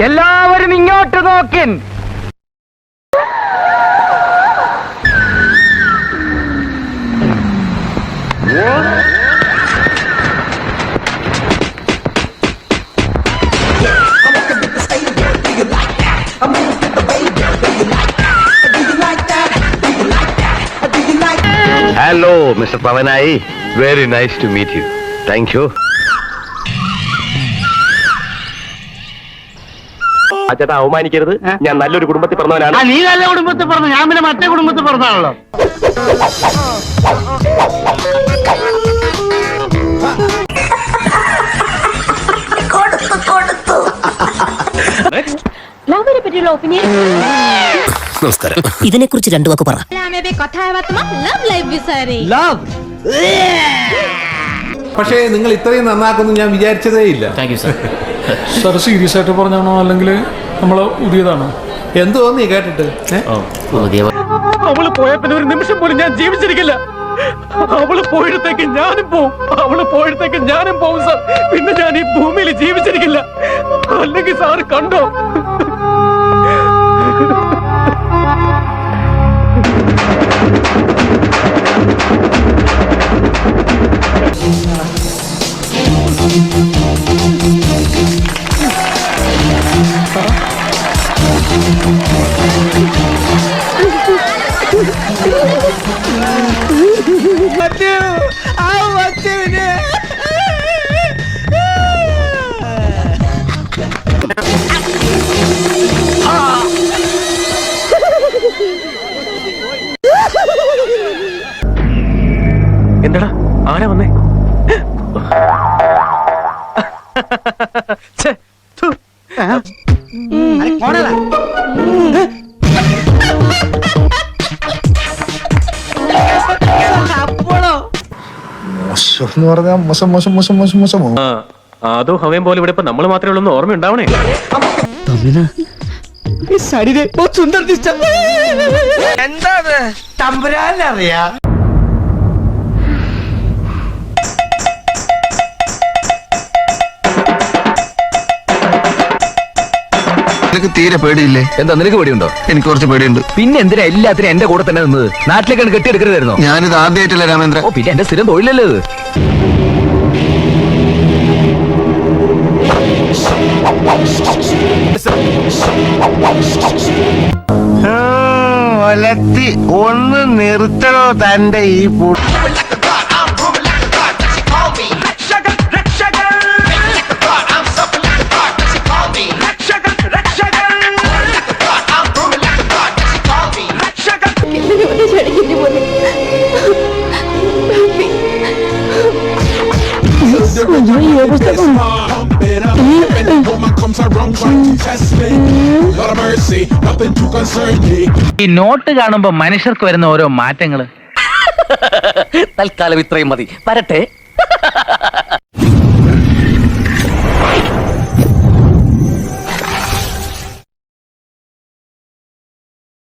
എല്ലാവരും ഇങ്ങോട്ട് നോക്കിൻ. Hello mister Pavanayi, very nice to meet you. Thank you. ചേട്ടാ അവമാനിക്കരുത്, ഞാൻ നല്ലൊരു കുടുംബത്തിൽ പറഞ്ഞവനാണ്. നീ നല്ല കുടുംബത്തിൽ പറഞ്ഞു, ഞാൻ പിന്നെ മറ്റേ കുടുംബത്തിൽ പറഞ്ഞാണല്ലോ. നമസ്കാരം. ഇതിനെ കുറിച്ച് രണ്ടു വാക്ക് പറ. പക്ഷേ നിങ്ങൾ ഇത്രയും നന്നാക്കുന്നു ഞാൻ വിചാരിച്ചതേ ഇല്ല. സാർ സീരിയസ് ആയിട്ട് പറഞ്ഞാണോ അല്ലെങ്കിൽ നമ്മള് പുതിയതാണോ? എന്ത് തോന്നി കേട്ടിട്ട്? അവള് പോയ പിന്നെ ഒരു നിമിഷം പോലും ഞാൻ ജീവിച്ചിരിക്കില്ല. അവള് പോയിടത്തേക്ക് ഞാനും പോവും, അവള് പോയിടത്തേക്ക് ഞാനും പോവും സാർ. പിന്നെ ഞാൻ ഈ ഭൂമിയിൽ ജീവിച്ചിരിക്കില്ല. അല്ലെങ്കിൽ സാറ് കണ്ടോ? എന്താടാ ആരാ വന്നേ? മോശം പറഞ്ഞാൽ മോശമോ? അതോ ഹവയും പോലെ ഇവിടെ ഇപ്പൊ നമ്മള് മാത്രമേ ഉള്ളൂ ഓർമ്മ ഉണ്ടാവണേ. എന്താ തമ്പുരാനറിയാ? നിനക്ക് തീരെ പേടിയില്ലേ? എന്താ നിനക്ക് പേടിയുണ്ടോ? എനിക്ക് കുറച്ച് പേടിയുണ്ട്. പിന്നെ എന്തിനാ എല്ലാത്തിനും എന്റെ കൂടെ തന്നെ നിന്നത്? നാട്ടിലേക്കാണ് കെട്ടിയെടുക്കരുതായിരുന്നോ? ഞാനിത് ആദ്യമായിട്ടല്ല രാമേന്ദ്ര. ഓ പിന്നെ എന്റെ സ്ഥിരം തൊഴിലല്ലേ ഇത്. ഒന്ന് നിർത്തണോ തന്റെ ഈ ഈ നോട്ട് കാണുമ്പോ മനുഷ്യർക്ക് വരുന്ന ഓരോ മാറ്റങ്ങള്. തൽക്കാലം ഇത്രയും മതി. വരട്ടെ.